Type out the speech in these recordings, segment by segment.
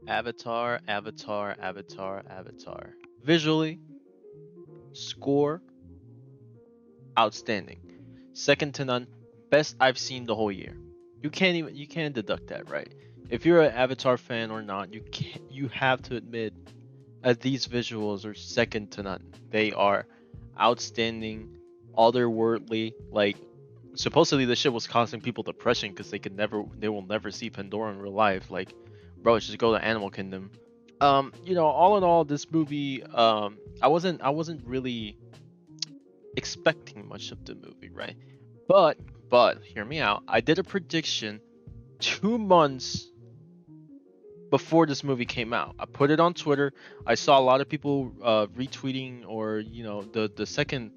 Avatar, Avatar, Avatar, Avatar. Visually, score, outstanding. Second to none, best I've seen the whole year. You can't deduct that, right? If you're an Avatar fan or not, you have to admit that these visuals are second to none. They are outstanding, otherworldly. Like supposedly this shit was causing people depression because they will never see Pandora in real life. Like, bro, just go to Animal Kingdom. All in all, this movie, I wasn't really expecting much of the movie, right? But hear me out. I did a prediction 2 months before this movie came out. I put it on Twitter. I saw a lot of people retweeting, or the second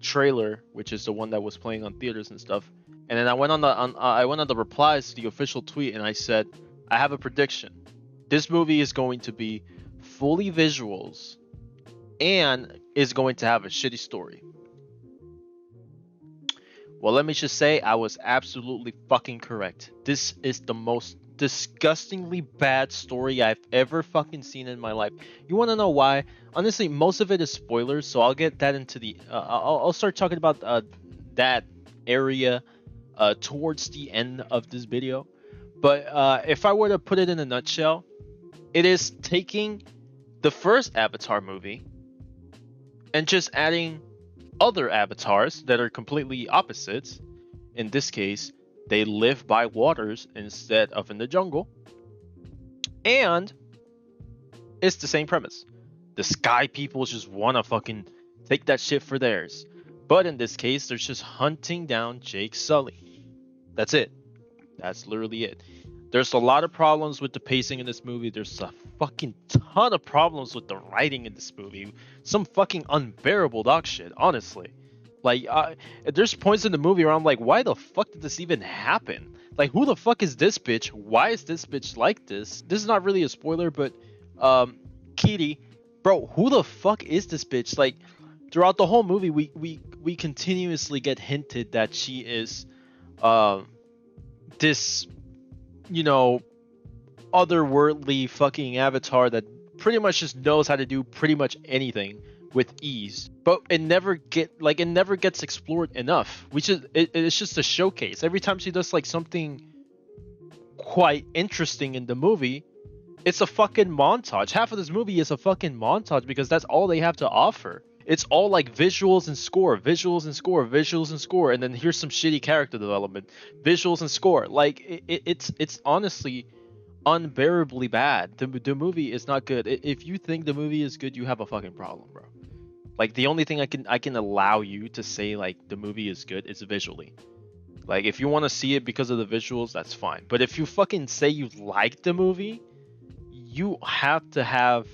trailer, which is the one that was playing on theaters and stuff. And then I went on the replies to the official tweet, and I said, I have a prediction. This movie is going to be fully visuals and is going to have a shitty story. Well, let me just say I was absolutely fucking correct. This is the most disgustingly bad story I've ever fucking seen in my life. You want to know why? Honestly, most of it is spoilers, so I'll get that into the. I'll start talking about that area towards the end of this video. But if I were to put it in a nutshell, it is taking the first Avatar movie and just adding other avatars that are completely opposites. In this case, they live by waters instead of in the jungle. And it's the same premise. The sky people just want to fucking take that shit for theirs. But in this case, they're just hunting down Jake Sully. That's it. That's literally it. There's a lot of problems with the pacing in this movie. There's a fucking ton of problems with the writing in this movie. Some fucking unbearable dog shit, honestly. Like, there's points in the movie where I'm like, why the fuck did this even happen? Like, who the fuck is this bitch? Why is this bitch like this? This is not really a spoiler, but, Kitty, bro, who the fuck is this bitch? Like, throughout the whole movie, we continuously get hinted that she is, this otherworldly fucking avatar that pretty much just knows how to do pretty much anything with ease. But it never gets explored enough. It's just a showcase. Every time she does like something quite interesting in the movie, it's a fucking montage. Half of this movie is a fucking montage because that's all they have to offer. It's all like visuals and score, visuals and score, visuals and score, and then here's some shitty character development, visuals and score. Like it's honestly unbearably bad. The movie is not good. If you think the movie is good, you have a fucking problem, bro. Like the only thing I can allow you to say like the movie is good is visually. Like if you want to see it because of the visuals, that's fine. But if you fucking say you like the movie, you have to have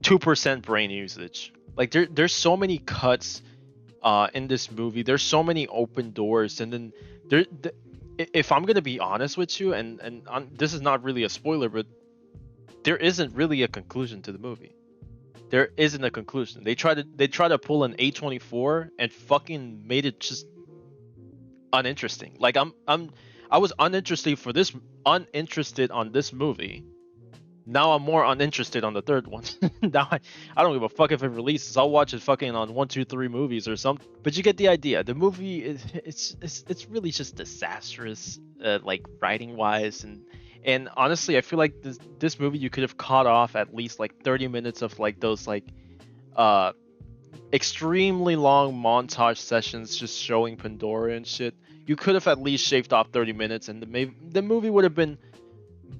2% brain usage. Like there's so many cuts in this movie. There's so many open doors, and then if I'm gonna be honest with you, and this is not really a spoiler, but there isn't really a conclusion to the movie. There isn't a conclusion. They try to pull an A24 and fucking made it just uninteresting. Like I was uninterested on this movie. Now I'm more uninterested on the third one. Now I don't give a fuck if it releases. I'll watch it fucking on 1, 2, 3 movies or something. But you get the idea. The movie it's really just disastrous, like writing wise, and honestly, I feel like this movie you could have caught off at least like 30 minutes of like those like extremely long montage sessions just showing Pandora and shit. You could have at least shaved off 30 minutes, and the movie would have been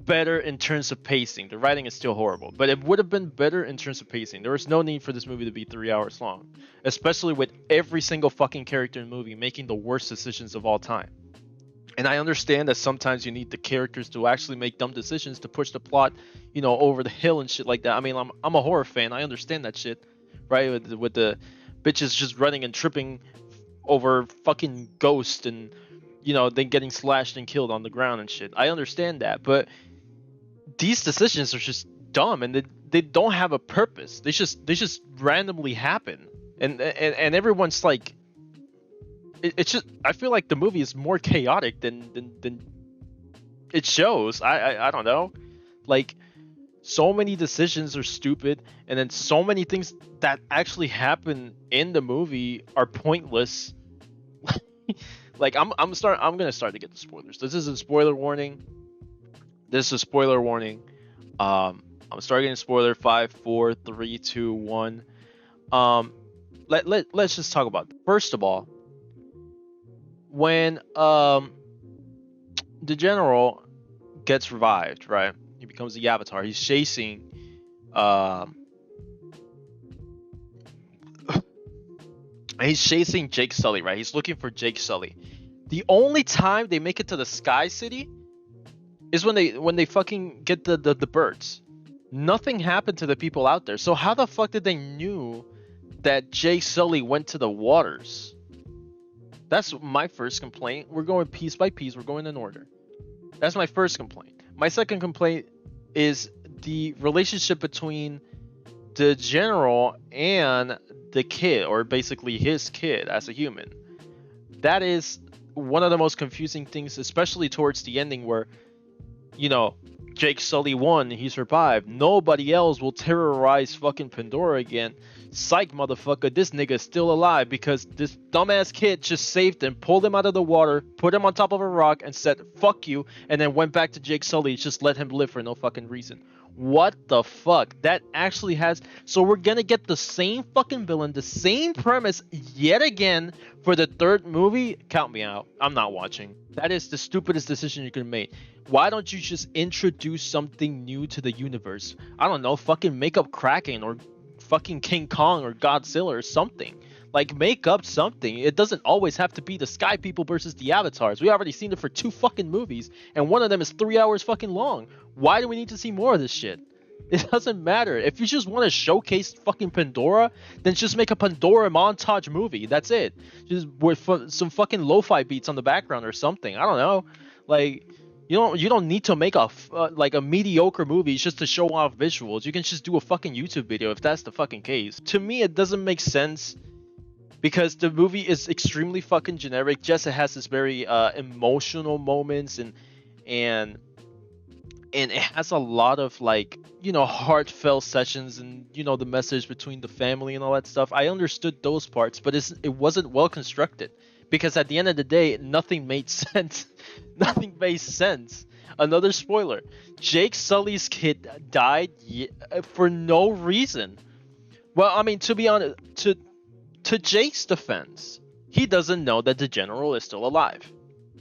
better in terms of pacing. The writing is still horrible, but it would have been better in terms of pacing. There was no need for this movie to be 3 hours long, especially with every single fucking character in the movie making the worst decisions of all time. And I understand that sometimes you need the characters to actually make dumb decisions to push the plot, over the hill and shit like that. I mean, I'm a horror fan. I understand that shit, right? With the bitches just running and tripping over fucking ghosts and then getting slashed and killed on the ground and shit. I understand that, but these decisions are just dumb, and they don't have a purpose. They just randomly happen, and everyone's like, it's just, I feel like the movie is more chaotic than it shows. I don't know, like so many decisions are stupid, and then so many things that actually happen in the movie are pointless. Like I'm gonna start to get the spoilers. This is a spoiler warning. This is a spoiler warning. I'm starting spoiler 5, 4, 3, 2, 1. Let's just talk about it. First of all, when the general gets revived, right? He becomes the Avatar. He's chasing Jake Sully, right? He's looking for Jake Sully. The only time they make it to the Sky City is when they fucking get the birds. Nothing happened to the people out there. So how the fuck did they knew that Jake Sully went to the waters? That's my first complaint. We're going piece by piece. We're going in order. That's my first complaint. My second complaint is the relationship between the general and the kid, or basically his kid as a human. That is one of the most confusing things, especially towards the ending where, you know, Jake Sully won, he survived. Nobody else will terrorize fucking Pandora again. Psych, motherfucker, this nigga's still alive because this dumbass kid just saved him, pulled him out of the water, put him on top of a rock, and said, fuck you, and then went back to Jake Sully, just let him live for no fucking reason. What the fuck? That actually has... So we're gonna get the same fucking villain, the same premise yet again for the third movie? Count me out. I'm not watching. That is the stupidest decision you could make. Why don't you just introduce something new to the universe? I don't know, fucking make up Kraken or fucking King Kong or Godzilla or something. Like, make up something. It doesn't always have to be the Sky People versus the Avatars. We already seen it for 2 fucking movies, and one of them is 3 hours fucking long. Why do we need to see more of this shit? It doesn't matter. If you just want to showcase fucking Pandora, then just make a Pandora montage movie. That's it. Just with some fucking lo-fi beats on the background or something. I don't know. Like, you don't need to make a like a mediocre movie just to show off visuals. You can just do a fucking YouTube video if that's the fucking case. To me, it doesn't make sense because the movie is extremely fucking generic. Yes, it has this very emotional moments and it has a lot of, like, you know, heartfelt sessions and, you know, the message between the family and all that stuff. I understood those parts, but it wasn't well constructed because at the end of the day, nothing made sense. Nothing made sense. Another spoiler: Jake Sully's kid died for no reason. Well, I mean, to be honest, to Jake's defense, he doesn't know that the general is still alive,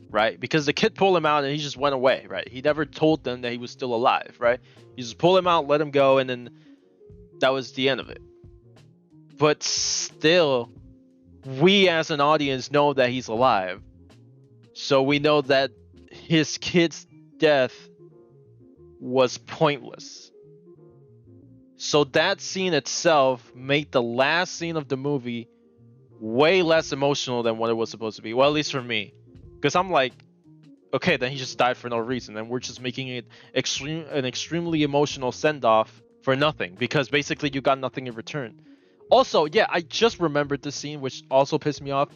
right? Because the kid pulled him out and he just went away, right? He never told them that he was still alive, right? He just pulled him out, let him go, and then that was the end of it. But still, we as an audience know that he's alive. So we know that his kid's death was pointless. So that scene itself made the last scene of the movie way less emotional than what it was supposed to be. Well, at least for me. Because I'm like, okay, then he just died for no reason. And we're just making it an extremely emotional send-off for nothing. Because basically you got nothing in return. Also, yeah, I just remembered this scene, which also pissed me off.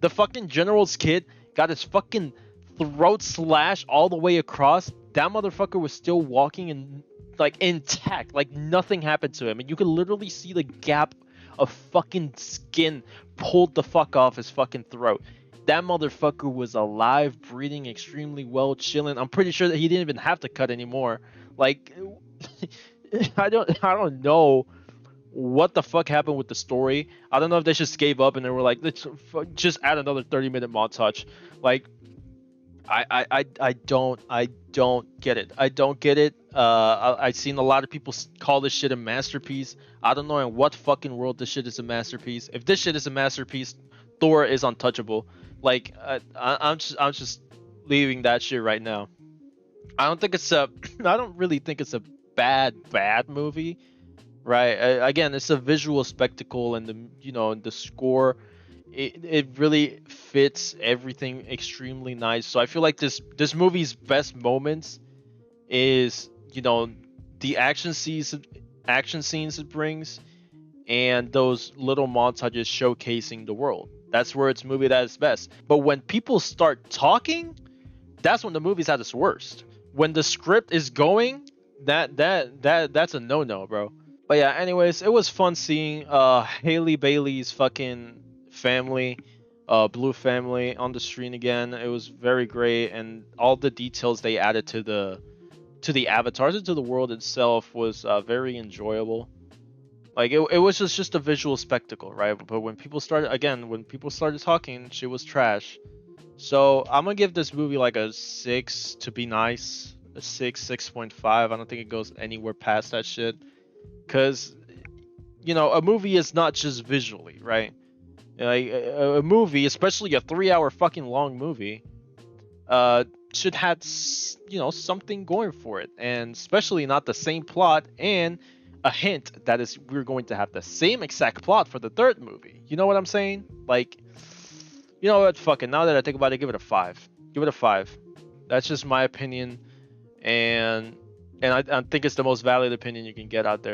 The fucking general's kid got his fucking throat slashed all the way across. That motherfucker was still walking and, like, intact. Like, nothing happened to him. And you could literally see the gap of fucking skin pulled the fuck off his fucking throat. That motherfucker was alive, breathing extremely well, chilling. I'm pretty sure that he didn't even have to cut anymore. Like, I don't know what the fuck happened with the story. I don't know if they just gave up and they were like, let's just add another 30-minute montage. Like, I don't get it. I don't get it. I've seen a lot of people call this shit a masterpiece. I don't know in what fucking world this shit is a masterpiece. If this shit is a masterpiece, Thor is untouchable. Like, I'm just leaving that shit right now. I don't really think it's a bad movie, right? Again, it's a visual spectacle, and the score, it really fits everything extremely nice. So I feel like this movie's best moments is, the action scenes it brings, and those little montages showcasing the world. That's where it's movie at its best. But when people start talking, that's when the movie's at its worst. When the script is going, that's a no-no, bro. But yeah, anyways, it was fun seeing Haley Bailey's fucking family, Blue family on the screen again. It was very great, and all the details they added to the avatars and to the world itself was very enjoyable. Like it was just a visual spectacle, right? But when people started talking, shit was trash. So I'm gonna give this movie like a 6 to be nice, a 6.5. I don't think it goes anywhere past that shit, cause a movie is not just visually, right? Like a movie, especially a 3-hour fucking long movie, should have something going for it, and especially not the same plot and a hint that is we're going to have the same exact plot for the third movie. You know what I'm saying? Like, you know what? Fucking now that I think about it, give it a 5. Give it a 5. That's just my opinion, and I think it's the most valid opinion you can get out there.